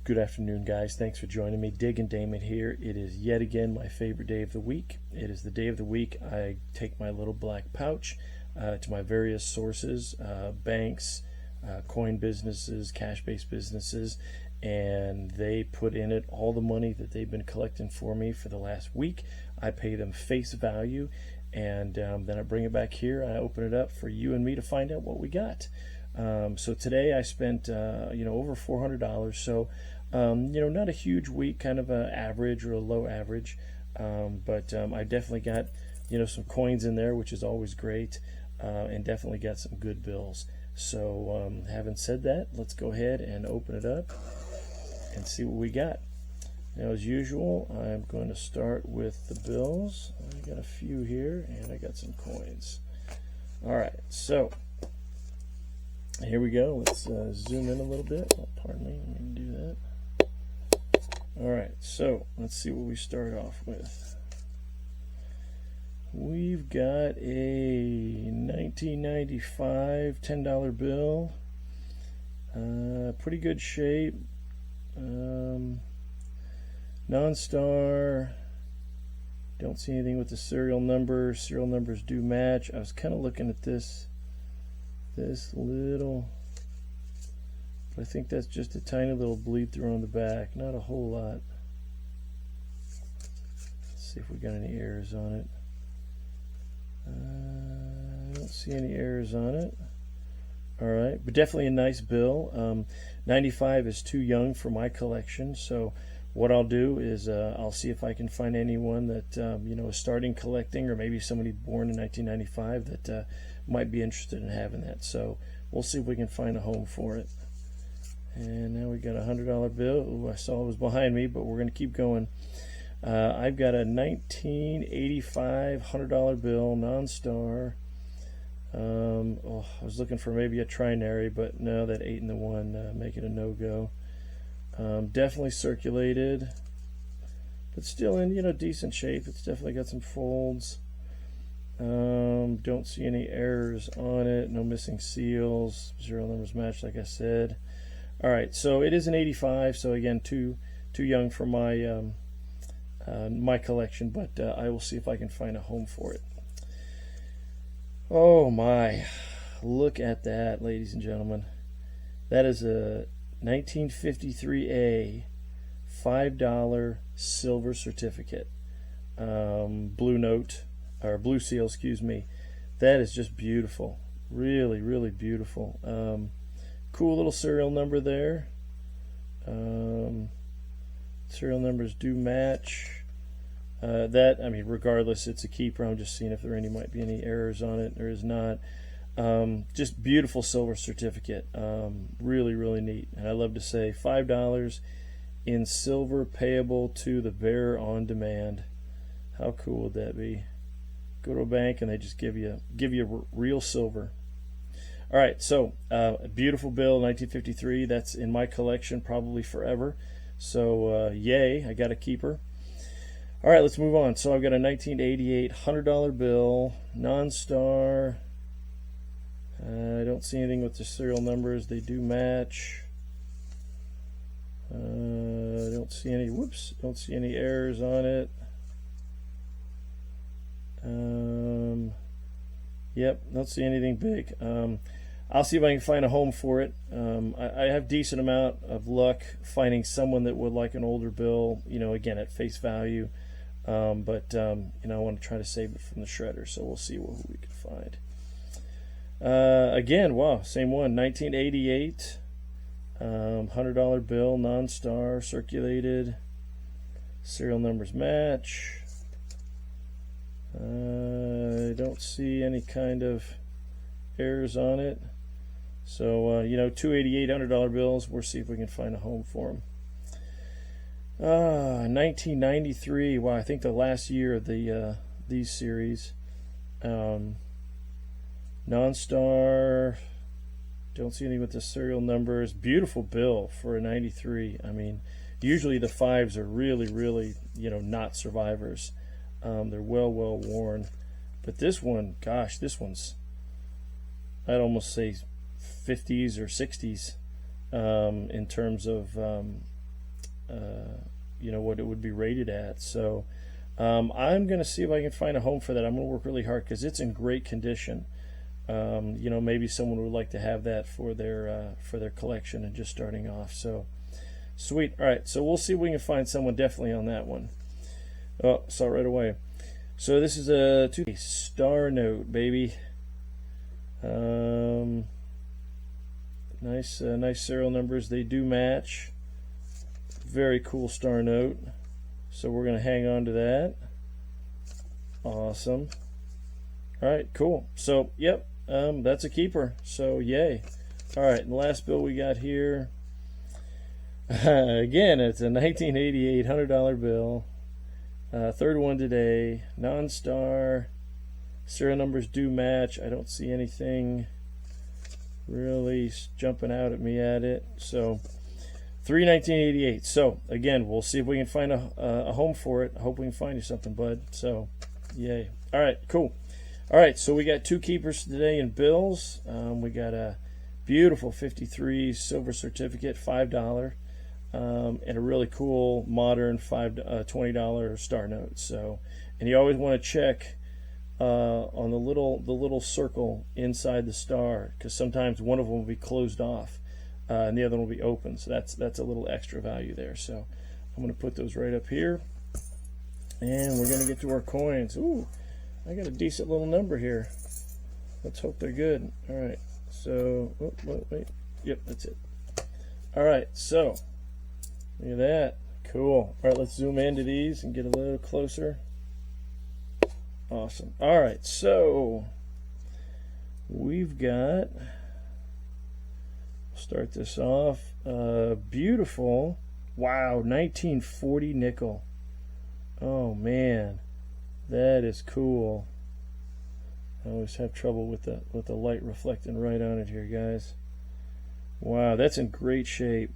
Good afternoon, guys. Thanks for joining me. Diggin Damon here. It is yet again my favorite day of the week. It is the day of the week I take my little black pouch to my various sources, banks, coin businesses, cash-based businesses, and they put in it all the money that they've been collecting for me for the last week. I pay them face value, and then I bring it back here and I open it up for you and me to find out what we got. So today I spent over $400. So not a huge week, kind of an average or a low average, but I definitely got some coins in there, which is always great, and definitely got some good bills. So having said that, let's go ahead and open it up and see what we got. Now, as usual, I'm going to start with the bills. I got a few here, and I got some coins. All right, so here we go. Let's zoom in a little bit. Oh, pardon me, let me do that. All right, so let's see what we start off with. We've got a 1995 $10 bill. Pretty good shape. Non-star. Don't see anything with the serial number. Serial numbers do match. I was kind of looking at this little, but I think that's just a tiny little bleed through on the back, not a whole lot. Let's see if we got any errors on it. I don't see any errors on it. All right, but definitely a nice bill. 95 is too young for my collection, so what I'll do is I'll see if I can find anyone that is starting collecting, or maybe somebody born in 1995 that might be interested in having that. So we'll see if we can find a home for it. And now we got a $100 bill. Ooh, I saw it was behind me, but we're going to keep going. I've got a 1985 $100 bill, non-star. I was looking for maybe a trinary, but no, that 8 and the 1 make it a no-go. Definitely circulated, but still in decent shape. It's definitely got some folds. Don't see any errors on it. No missing seals. Serial numbers match, like I said. All right, so it is an 85. So again, too young for my my collection, but I will see if I can find a home for it. Oh my! Look at that, ladies and gentlemen. That is a 1953A $5 silver certificate, blue note, or blue seal, excuse me. That is just beautiful. Really, really beautiful. Cool little serial number there. Serial numbers do match. Regardless, it's a keeper. I'm just seeing if there might be any errors on it. There is not. Just beautiful silver certificate. Really, really neat. And I love to say $5 in silver payable to the bearer on demand. How cool would that be? Go to a bank and they just give you real silver. All right, so a beautiful bill, 1953. That's in my collection probably forever. So yay, I got a keeper. All right, let's move on. So I've got a 1988 $100 bill, non-star. I don't see anything with the serial numbers. They do match. Don't see any errors on it. Yep, don't see anything big. I'll see if I can find a home for it. I have decent amount of luck finding someone that would like an older bill, again at face value. But I want to try to save it from the shredder, so we'll see what we can find. Again, wow, same one, 1988 $100 bill, non-star, circulated. Serial numbers match. I don't see any kind of errors on it. So, 288 $100 bills, we'll see if we can find a home for them. 1993, wow, I think the last year of these series. Non-star, don't see anything with the serial numbers. Beautiful bill for a 93. I mean, usually the 5s are really, really, not survivors. They're well worn. But this one, gosh, this one's, I'd almost say 50s or 60s in terms of you know, what it would be rated at. So I'm going to see if I can find a home for that. I'm going to work really hard because it's in great condition. You know, maybe someone would like to have that for their collection and just starting off. So sweet. All right, so we'll see if we can find someone definitely on that one. Oh, saw it right away. So this is a star note, baby. Nice serial numbers. They do match. Very cool star note. So we're going to hang on to that. Awesome. All right, cool. So, yep, that's a keeper. So, yay. All right, and the last bill we got here. Again, it's a 1988 $100 bill. Third one today. Non-star. Serial numbers do match. I don't see anything really jumping out at me at it. So, 1988. So again, we'll see if we can find a home for it. I hope we can find you something, bud. So, yay. All right, cool. All right, so we got two keepers today in bills. We got a beautiful 53 silver certificate, $5, and a really cool modern $20 star note. So, and you always want to check on the little circle inside the star, because sometimes one of them will be closed off. And the other one will be open, so that's a little extra value there. So I'm going to put those right up here, and we're going to get to our coins. Ooh, I got a decent little number here. Let's hope they're good. All right, so wait, yep, that's it. All right, so look at that, cool. All right, let's zoom into these and get a little closer. Awesome. All right, so we've got. Start this off. Beautiful. Wow, 1940 nickel. Oh man, that is cool. I always have trouble with the light reflecting right on it here, guys. Wow, that's in great shape.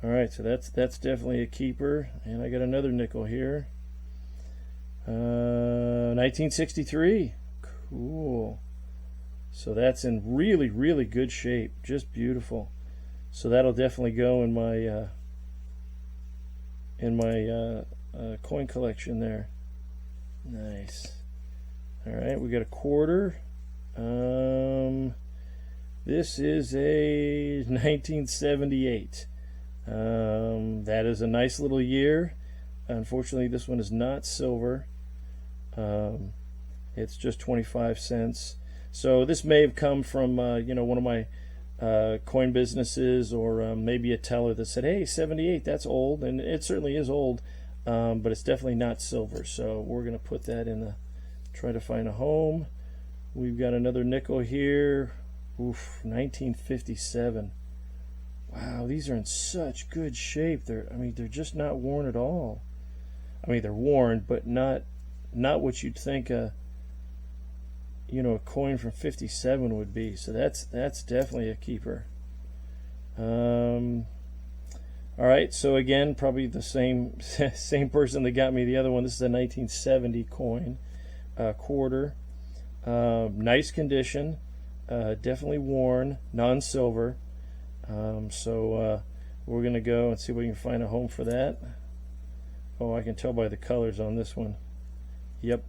All right, so that's definitely a keeper. And I got another nickel here. 1963. Cool. So that's in really, really good shape. Just beautiful. So that'll definitely go in my coin collection there. Nice. All right, we got a quarter. This is a 1978. That is a nice little year. Unfortunately, this one is not silver. It's just 25 cents. So this may have come from you know, one of my coin businesses, or maybe a teller that said, hey, 78, that's old. And it certainly is old, but it's definitely not silver. So we're going to put that in the, try to find a home. We've got another nickel here. Oof, 1957. Wow, these are in such good shape. I mean, they're just not worn at all. I mean, they're worn, but not what you'd think you know, a coin from 57 would be. So that's definitely a keeper. All right, so again, probably the same person that got me the other one. This is a 1970 coin, quarter. Nice condition, definitely worn, non-silver. So we're gonna go and see if we can find a home for that. Oh, I can tell by the colors on this one. Yep.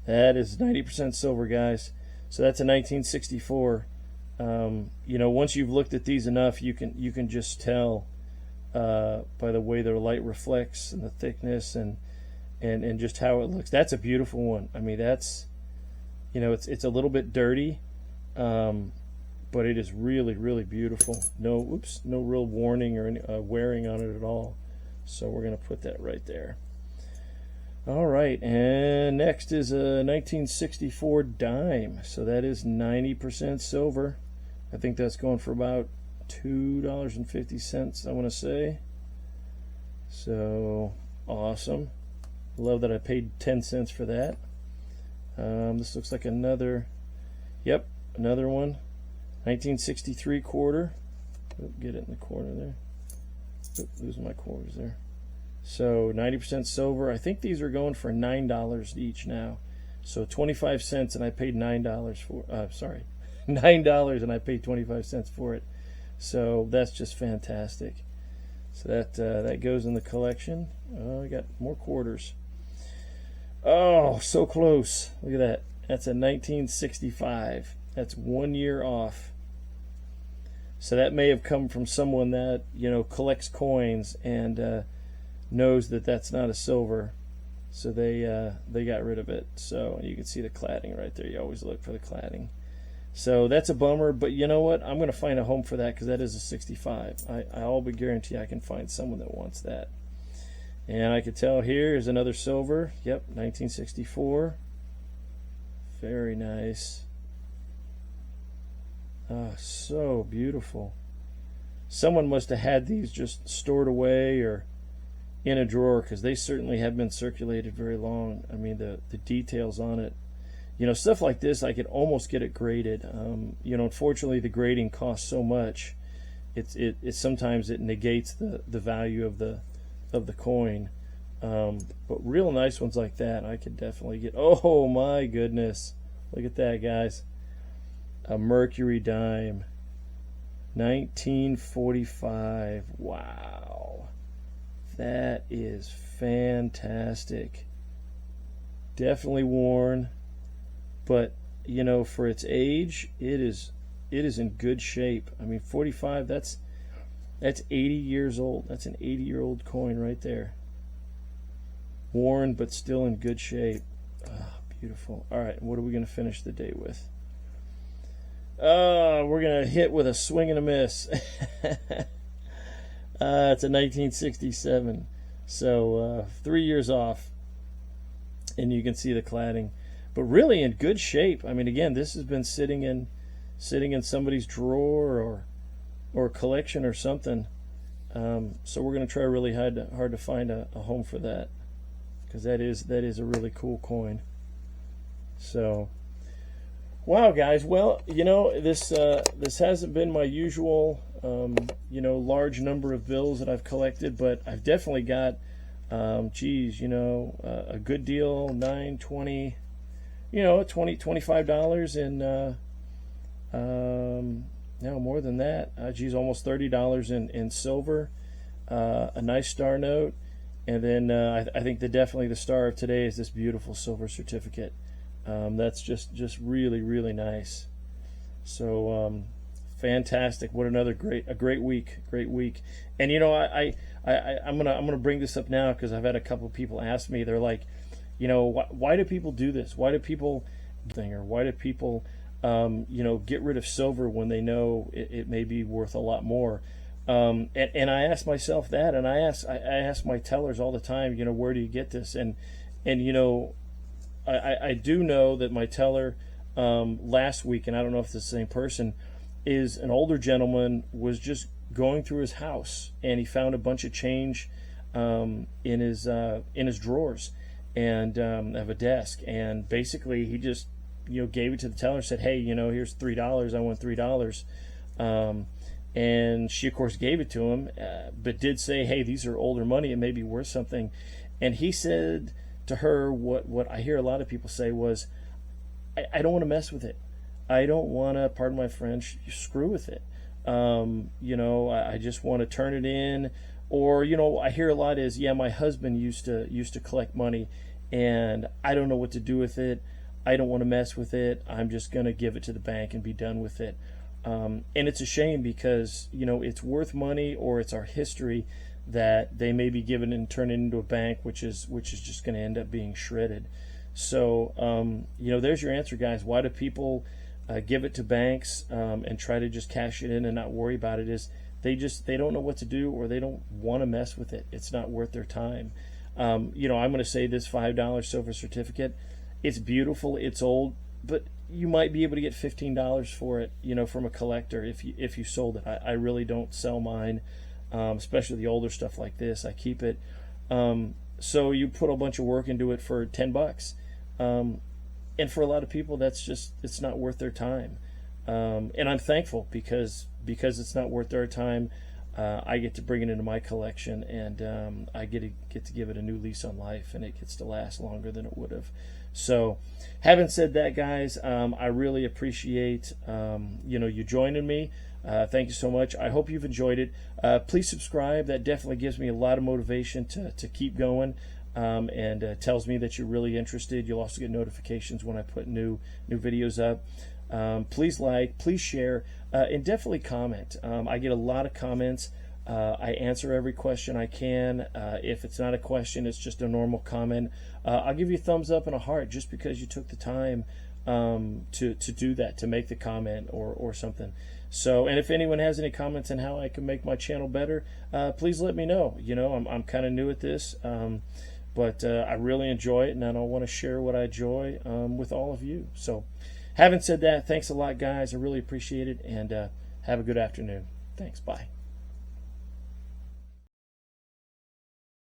That is 90% silver, guys. So that's a 1964. You know, once you've looked at these enough, you can just tell by the way their light reflects and the thickness and just how it looks. That's a beautiful one. I mean, that's, you know, it's a little bit dirty, but it is really, really beautiful. No real warning or any, wearing on it at all. So we're gonna put that right there. All right, and next is a 1964 dime. So that is 90% silver. I think that's going for about $2.50, I want to say. So awesome. Love that I paid 10 cents for that. This looks like another, yep, another one. 1963 quarter. Oop, get it in the corner there. Oop, losing my quarters there. So 90% silver. I think these are going for $9 each now. So 25 cents, and I paid $9 for. $9, and I paid 25 cents for it. So that's just fantastic. So that goes in the collection. I got more quarters. Oh, so close. Look at that. That's a 1965. That's 1 year off. So that may have come from someone that, collects coins and knows that that's not a silver. So they got rid of it. So you can see the cladding right there. You always look for the cladding. So that's a bummer, but you know what? I'm going to find a home for that because that is a 65. I'll be guarantee I can find someone that wants that. And I could tell here is another silver. Yep, 1964. Very nice. Oh, so beautiful. Someone must have had these just stored away or in a drawer because they certainly have been circulated very long. I mean, the details on it. Stuff like this, I could almost get it graded. Unfortunately, the grading costs so much. It sometimes it negates the value of the coin. But real nice ones like that, I could definitely get. Oh my goodness! Look at that, guys. A Mercury dime, 1945. Wow, that is fantastic. Definitely worn. But for its age, it is in good shape. I mean, 45. That's 80 years old. That's an 80-year-old coin right there. Worn, but still in good shape. Ah, beautiful. All right, what are we going to finish the day with? We're going to hit with a swing and a miss. It's a 1967. So 3 years off, and you can see the cladding. But really in good shape. I mean, again, this has been sitting in somebody's drawer or collection or something. So we're going to try really hard to find a home for that, because that is a really cool coin. So, wow, guys. Well, this hasn't been my usual large number of bills that I've collected, but I've definitely got a good deal, $9, $20. $25 and no more than that. Almost $30 in silver, a nice star note, and then I think definitely the star of today is this beautiful silver certificate. That's just really, really nice. So fantastic! What another great week, And I'm gonna bring this up now because I've had a couple of people ask me. They're like, why do people do this? Why do people get rid of silver when they know it may be worth a lot more? And I ask myself that, and I ask my tellers all the time, where do you get this? And I do know that my teller last week, and I don't know if it's the same person, is an older gentleman, was just going through his house and he found a bunch of change in his drawers and of a desk, and basically he just gave it to the teller and said, hey, here's $3. I want $3. And she of course gave it to him, but did say, hey, these are older money, it may be worth something. And he said to her what I hear a lot of people say was, I don't want to mess with it. I don't want to, pardon my French, screw with it. I just want to turn it in. Or, I hear a lot is, my husband used to collect money and I don't know what to do with it. I don't want to mess with it. I'm just going to give it to the bank and be done with it. And it's a shame because, it's worth money, or it's our history that they may be given and turned into a bank, which is just going to end up being shredded. So, there's your answer, guys. Why do people give it to banks and try to just cash it in and not worry about it? Is they don't know what to do, or they don't want to mess with it. It's not worth their time. I'm going to say this $5 silver certificate, it's beautiful, it's old, but you might be able to get $15 for it, from a collector if you sold it. I really don't sell mine, especially the older stuff like this. I keep it. So you put a bunch of work into it for $10. And for a lot of people, it's not worth their time. And I'm thankful because it's not worth their time. I get to bring it into my collection, and I get to give it a new lease on life, and it gets to last longer than it would have. So, having said that, guys, I really appreciate you joining me. Thank you so much. I hope you've enjoyed it. Please subscribe. That definitely gives me a lot of motivation to keep going, and tells me that you're really interested. You'll also get notifications when I put new videos up. Please like, please share, and definitely comment. I get a lot of comments. I answer every question I can. If it's not a question, it's just a normal comment. I'll give you a thumbs up and a heart just because you took the time to do that, to make the comment or something. So, and if anyone has any comments on how I can make my channel better, please let me know. You know, I'm kind of new at this, but I really enjoy it, and I want to share what I enjoy with all of you. So, having said that, thanks a lot, guys. I really appreciate it, and have a good afternoon. Thanks. Bye.